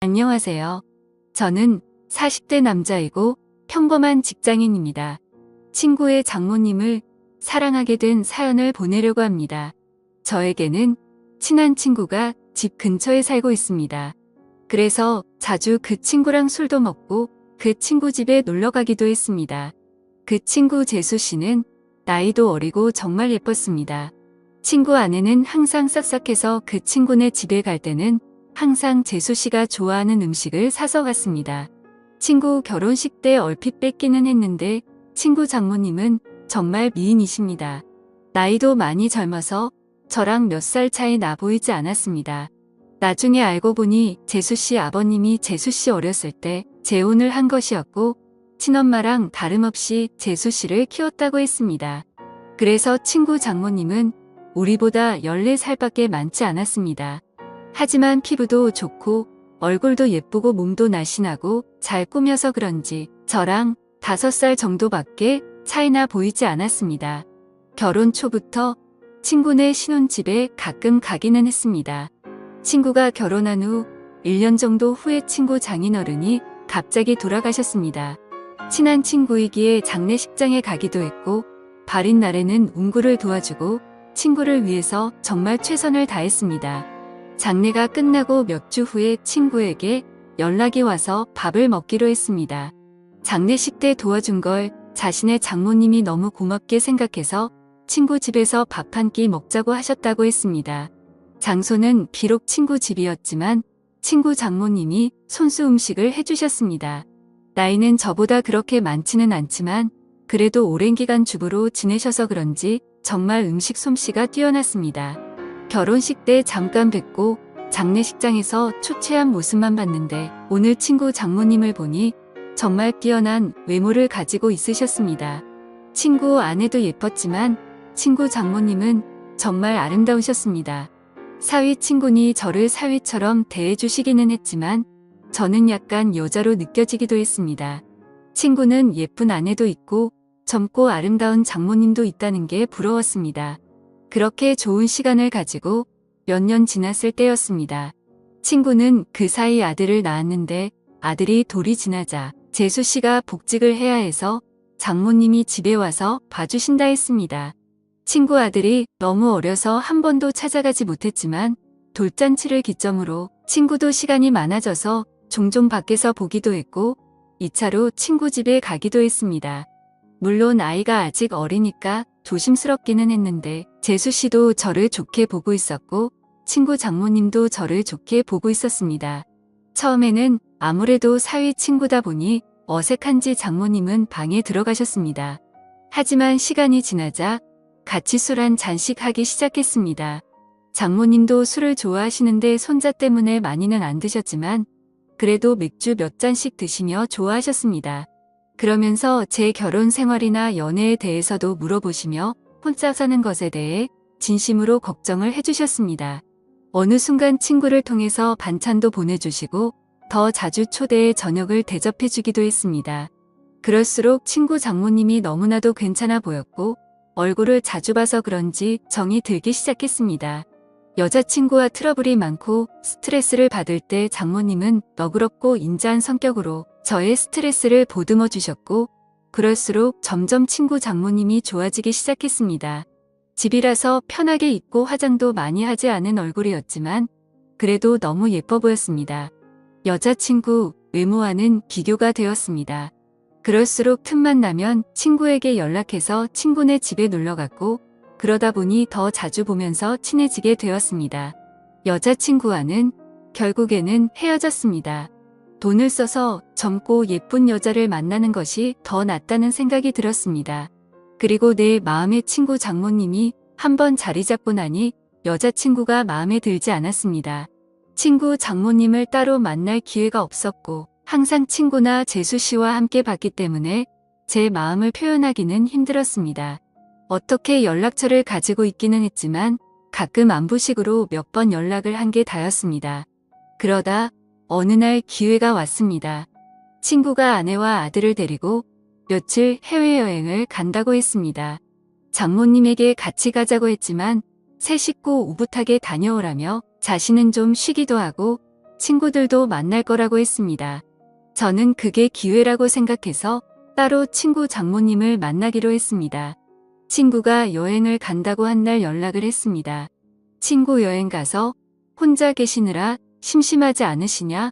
안녕하세요. 저는 40대 남자이고 평범한 직장인입니다. 친구의 장모님을 사랑하게 된 사연을 보내려고 합니다. 저에게는 친한 친구가 집 근처에 살고 있습니다. 그래서 자주 그 친구랑 술도 먹고 그 친구 집에 놀러 가기도 했습니다. 그 친구 재수 씨는 나이도 어리고 정말 예뻤습니다. 친구 아내는 항상 싹싹해서 그 친구네 집에 갈 때는 항상 재수 씨가 좋아하는 음식을 사서 갔습니다. 친구 결혼식 때 얼핏 뵙기는 했는데 친구 장모님은 정말 미인이십니다. 나이도 많이 젊어서 저랑 몇 살 차이 나 보이지 않았습니다. 나중에 알고 보니 재수 씨 아버님이 재수 씨 어렸을 때 재혼을 한 것이었고 친엄마랑 다름없이 재수 씨를 키웠다고 했습니다. 그래서 친구 장모님은 우리보다 14살밖에 많지 않았습니다. 하지만 피부도 좋고 얼굴도 예쁘고 몸도 날씬하고 잘 꾸며서 그런지 저랑 5살 정도밖에 차이나 보이지 않았습니다. 결혼 초부터 친구네 신혼집에 가끔 가기는 했습니다. 친구가 결혼한 후 1년 정도 후에 친구 장인어른이 갑자기 돌아가셨습니다. 친한 친구이기에 장례식장에 가기도 했고 발인 날에는 운구를 도와주고 친구를 위해서 정말 최선을 다했습니다. 장례가 끝나고 몇 주 후에 친구에게 연락이 와서 밥을 먹기로 했습니다. 장례식 때 도와준 걸 자신의 장모님이 너무 고맙게 생각해서 친구 집에서 밥 한 끼 먹자고 하셨다고 했습니다. 장소는 비록 친구 집이었지만 친구 장모님이 손수 음식을 해주셨습니다. 나이는 저보다 그렇게 많지는 않지만 그래도 오랜 기간 주부로 지내셔서 그런지 정말 음식 솜씨가 뛰어났습니다. 결혼식 때 잠깐 뵙고 장례식장에서 초췌한 모습만 봤는데 오늘 친구 장모님을 보니 정말 뛰어난 외모를 가지고 있으셨습니다. 친구 아내도 예뻤지만 친구 장모님은 정말 아름다우셨습니다. 사위 친구니 저를 사위처럼 대해주시기는 했지만 저는 약간 여자로 느껴지기도 했습니다. 친구는 예쁜 아내도 있고 젊고 아름다운 장모님도 있다는 게 부러웠습니다. 그렇게 좋은 시간을 가지고 몇 년 지났을 때였습니다. 친구는 그 사이 아들을 낳았는데 아들이 돌이 지나자 재수 씨가 복직을 해야 해서 장모님이 집에 와서 봐주신다 했습니다. 친구 아들이 너무 어려서 한 번도 찾아가지 못했지만 돌잔치를 기점으로 친구도 시간이 많아져서 종종 밖에서 보기도 했고 2차로 친구 집에 가기도 했습니다. 물론 아이가 아직 어리니까 조심스럽기는 했는데 재수 씨도 저를 좋게 보고 있었고 친구 장모님도 저를 좋게 보고 있었습니다. 처음에는 아무래도 사위 친구다 보니 어색한지 장모님은 방에 들어가셨습니다. 하지만 시간이 지나자 같이 술 한 잔씩 하기 시작했습니다. 장모님도 술을 좋아하시는데 손자 때문에 많이는 안 드셨지만 그래도 맥주 몇 잔씩 드시며 좋아하셨습니다. 그러면서 제 결혼 생활이나 연애에 대해서도 물어보시며 혼자 사는 것에 대해 진심으로 걱정을 해주셨습니다. 어느 순간 친구를 통해서 반찬도 보내주시고 더 자주 초대해 저녁을 대접해주기도 했습니다. 그럴수록 친구 장모님이 너무나도 괜찮아 보였고 얼굴을 자주 봐서 그런지 정이 들기 시작했습니다. 여자친구와 트러블이 많고 스트레스를 받을 때 장모님은 너그럽고 인자한 성격으로 저의 스트레스를 보듬어 주셨고 그럴수록 점점 친구 장모님이 좋아지기 시작했습니다. 집이라서 편하게 입고 화장도 많이 하지 않은 얼굴이었지만 그래도 너무 예뻐 보였습니다. 여자친구 외모와는 비교가 되었습니다. 그럴수록 틈만 나면 친구에게 연락해서 친구네 집에 놀러갔고 그러다 보니 더 자주 보면서 친해지게 되었습니다. 여자친구와는 결국에는 헤어졌습니다. 돈을 써서 젊고 예쁜 여자를 만나는 것이 더 낫다는 생각이 들었습니다. 그리고 내 마음의 친구 장모님이 한번 자리 잡고 나니 여자친구가 마음에 들지 않았습니다. 친구 장모님을 따로 만날 기회가 없었고 항상 친구나 재수 씨와 함께 봤기 때문에 제 마음을 표현하기는 힘들었습니다. 어떻게 연락처를 가지고 있기는 했지만 가끔 안부식으로 몇 번 연락을 한 게 다였습니다. 그러다 어느 날 기회가 왔습니다. 친구가 아내와 아들을 데리고 며칠 해외여행을 간다고 했습니다. 장모님에게 같이 가자고 했지만 새 식구 오붓하게 다녀오라며 자신은 좀 쉬기도 하고 친구들도 만날 거라고 했습니다. 저는 그게 기회라고 생각해서 따로 친구 장모님을 만나기로 했습니다. 친구가 여행을 간다고 한 날 연락을 했습니다. 친구 여행 가서 혼자 계시느라 심심하지 않으시냐?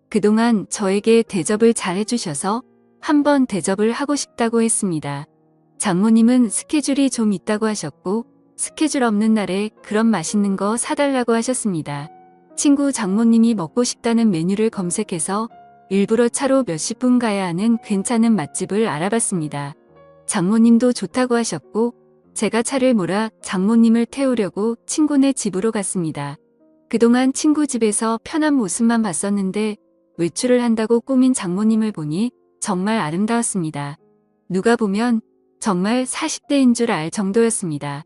그동안 저에게 대접을 잘 해주셔서 한번 대접을 하고 싶다고 했습니다. 장모님은 스케줄이 좀 있다고 하셨고 스케줄 없는 날에 그런 맛있는 거 사달라고 하셨습니다. 친구 장모님이 먹고 싶다는 메뉴를 검색해서 일부러 차로 몇십 분 가야 하는 괜찮은 맛집을 알아봤습니다. 장모님도 좋다고 하셨고 제가 차를 몰아 장모님을 태우려고 친구네 집으로 갔습니다. 그동안 친구 집에서 편한 모습만 봤었는데 외출을 한다고 꾸민 장모님을 보니 정말 아름다웠습니다. 누가 보면 정말 40대인 줄 알 정도였습니다.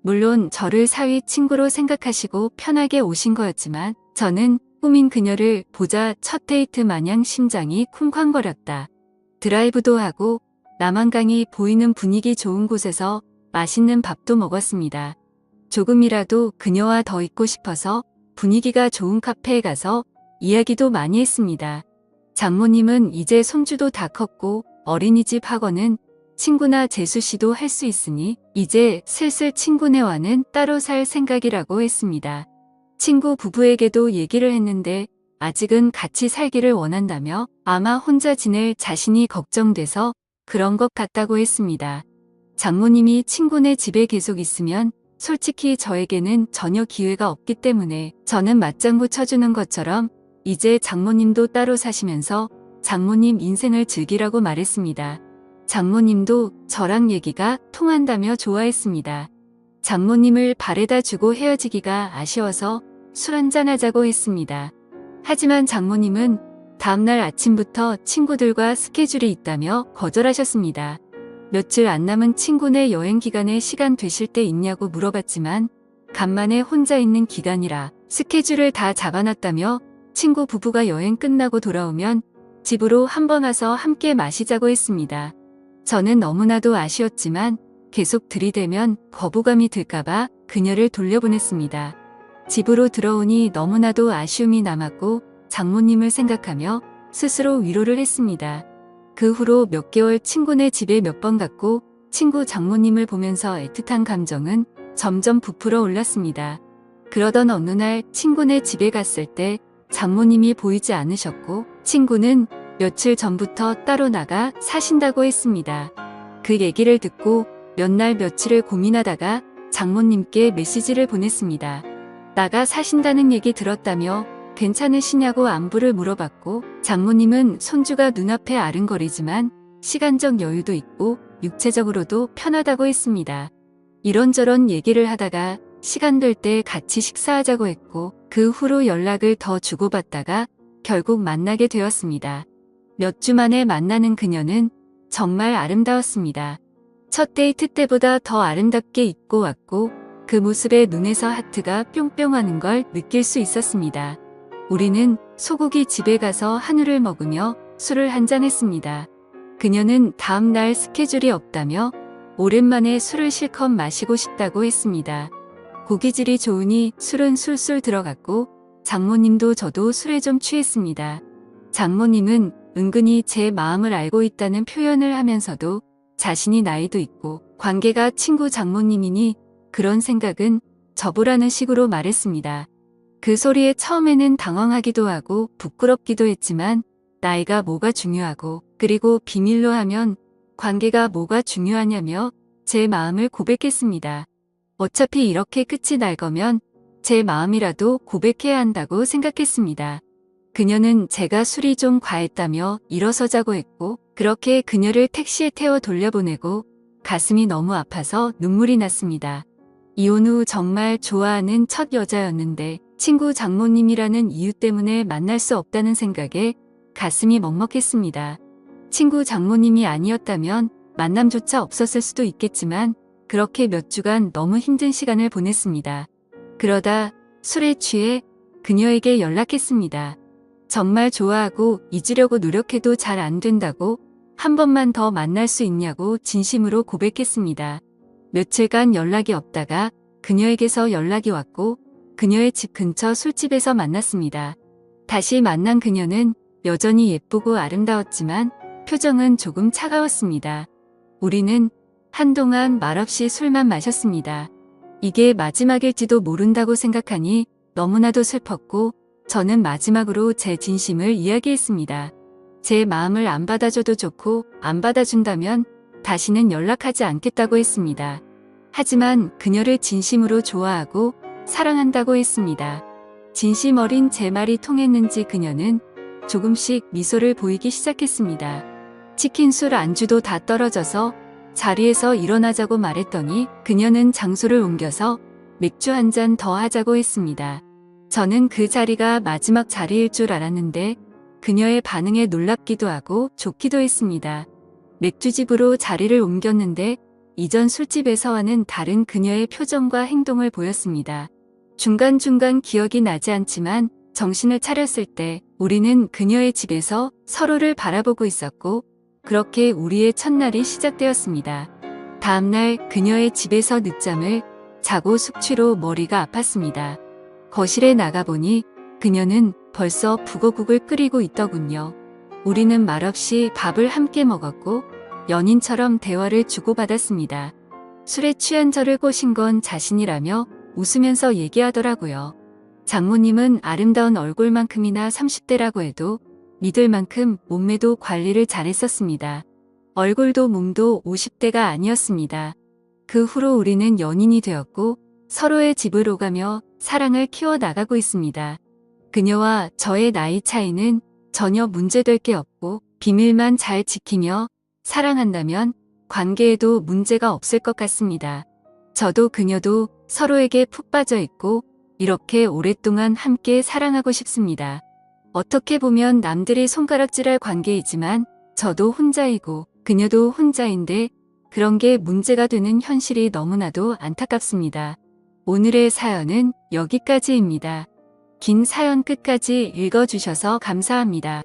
물론 저를 사위 친구로 생각하시고 편하게 오신 거였지만 저는 꾸민 그녀를 보자 첫 데이트 마냥 심장이 쿵쾅거렸다. 드라이브도 하고 남한강이 보이는 분위기 좋은 곳에서 맛있는 밥도 먹었습니다. 조금이라도 그녀와 더 있고 싶어서 분위기가 좋은 카페에 가서 이야기도 많이 했습니다. 장모님은 이제 손주도 다 컸고 어린이집 학원은 친구나 재수씨도 할 수 있으니 이제 슬슬 친구네와는 따로 살 생각이라고 했습니다. 친구 부부에게도 얘기를 했는데 아직은 같이 살기를 원한다며 아마 혼자 지낼 자신이 걱정돼서 그런 것 같다고 했습니다. 장모님이 친구네 집에 계속 있으면 솔직히 저에게는 전혀 기회가 없기 때문에 저는 맞장구 쳐주는 것처럼 이제 장모님도 따로 사시면서 장모님 인생을 즐기라고 말했습니다. 장모님도 저랑 얘기가 통한다며 좋아했습니다. 장모님을 발에다 주고 헤어지기가 아쉬워서 술 한잔 하자고 했습니다. 하지만 장모님은 다음날 아침부터 친구들과 스케줄이 있다며 거절하셨습니다. 며칠 안 남은 친구네 여행 기간에 시간 되실 때 있냐고 물어봤지만 간만에 혼자 있는 기간이라 스케줄을 다 잡아놨다며 친구 부부가 여행 끝나고 돌아오면 집으로 한번 와서 함께 마시자고 했습니다. 저는 너무나도 아쉬웠지만 계속 들이대면 거부감이 들까봐 그녀를 돌려보냈습니다. 집으로 들어오니 너무나도 아쉬움이 남았고 장모님을 생각하며 스스로 위로를 했습니다. 그 후로 몇 개월 친구네 집에 몇 번 갔고 친구 장모님을 보면서 애틋한 감정은 점점 부풀어 올랐습니다. 그러던 어느 날 친구네 집에 갔을 때 장모님이 보이지 않으셨고 친구는 며칠 전부터 따로 나가 사신다고 했습니다. 그 얘기를 듣고 몇 날 며칠을 고민하다가 장모님께 메시지를 보냈습니다. 나가 사신다는 얘기 들었다며 괜찮으시냐고 안부를 물어봤고 장모님은 손주가 눈앞에 아른거리지만 시간적 여유도 있고 육체적으로도 편하다고 했습니다. 이런저런 얘기를 하다가 시간 될 때 같이 식사하자고 했고 그 후로 연락을 더 주고받다가 결국 만나게 되었습니다. 몇 주 만에 만나는 그녀는 정말 아름다웠습니다. 첫 데이트 때보다 더 아름답게 입고 왔고 그 모습에 눈에서 하트가 뿅뿅하는 걸 느낄 수 있었습니다. 우리는 소고기 집에 가서 한우를 먹으며 술을 한잔했습니다. 그녀는 다음 날 스케줄이 없다며 오랜만에 술을 실컷 마시고 싶다고 했습니다. 고기질이 좋으니 술은 술술 들어갔고 장모님도 저도 술에 좀 취했습니다. 장모님은 은근히 제 마음을 알고 있다는 표현을 하면서도 자신이 나이도 있고 관계가 친구 장모님이니 그런 생각은 접으라는 식으로 말했습니다. 그 소리에 처음에는 당황하기도 하고 부끄럽기도 했지만 나이가 뭐가 중요하고 그리고 비밀로 하면 관계가 뭐가 중요하냐며 제 마음을 고백했습니다. 어차피 이렇게 끝이 날 거면 제 마음이라도 고백해야 한다고 생각했습니다. 그녀는 제가 술이 좀 과했다며 일어서자고 했고 그렇게 그녀를 택시에 태워 돌려보내고 가슴이 너무 아파서 눈물이 났습니다. 이혼 후 정말 좋아하는 첫 여자였는데 친구 장모님이라는 이유 때문에 만날 수 없다는 생각에 가슴이 먹먹했습니다. 친구 장모님이 아니었다면 만남조차 없었을 수도 있겠지만 그렇게 몇 주간 너무 힘든 시간을 보냈습니다. 그러다 술에 취해 그녀에게 연락했습니다. 정말 좋아하고 잊으려고 노력해도 잘 안 된다고 한 번만 더 만날 수 있냐고 진심으로 고백했습니다. 며칠간 연락이 없다가 그녀에게서 연락이 왔고 그녀의 집 근처 술집에서 만났습니다. 다시 만난 그녀는 여전히 예쁘고 아름다웠지만 표정은 조금 차가웠습니다. 우리는 한동안 말없이 술만 마셨습니다. 이게 마지막일지도 모른다고 생각하니 너무나도 슬펐고 저는 마지막으로 제 진심을 이야기했습니다. 제 마음을 안 받아줘도 좋고 안 받아준다면 다시는 연락하지 않겠다고 했습니다. 하지만 그녀를 진심으로 좋아하고 사랑한다고 했습니다. 진심 어린 제 말이 통했는지 그녀는 조금씩 미소를 보이기 시작했습니다. 치킨 술 안주도 다 떨어져서 자리에서 일어나자고 말했더니 그녀는 장소를 옮겨서 맥주 한 잔 더 하자고 했습니다. 저는 그 자리가 마지막 자리일 줄 알았는데 그녀의 반응에 놀랍기도 하고 좋기도 했습니다. 맥주집으로 자리를 옮겼는데 이전 술집에서와는 다른 그녀의 표정과 행동을 보였습니다. 중간중간 기억이 나지 않지만 정신을 차렸을 때 우리는 그녀의 집에서 서로를 바라보고 있었고 그렇게 우리의 첫날이 시작되었습니다. 다음날 그녀의 집에서 늦잠을 자고 숙취로 머리가 아팠습니다. 거실에 나가보니 그녀는 벌써 북어국을 끓이고 있더군요. 우리는 말없이 밥을 함께 먹었고 연인처럼 대화를 주고받았습니다. 술에 취한 저를 꼬신 건 자신이라며 웃으면서 얘기하더라고요. 장모님은 아름다운 얼굴만큼이나 30대라고 해도 믿을 만큼 몸매도 관리를 잘했었습니다. 얼굴도 몸도 50대가 아니었습니다. 그 후로 우리는 연인이 되었고 서로의 집을 오가며 사랑을 키워나가고 있습니다. 그녀와 저의 나이 차이는 전혀 문제될 게 없고 비밀만 잘 지키며 사랑한다면 관계에도 문제가 없을 것 같습니다. 저도 그녀도 서로에게 푹 빠져 있고 이렇게 오랫동안 함께 사랑하고 싶습니다. 어떻게 보면 남들이 손가락질할 관계이지만 저도 혼자이고 그녀도 혼자인데 그런 게 문제가 되는 현실이 너무나도 안타깝습니다. 오늘의 사연은 여기까지입니다. 긴 사연 끝까지 읽어주셔서 감사합니다.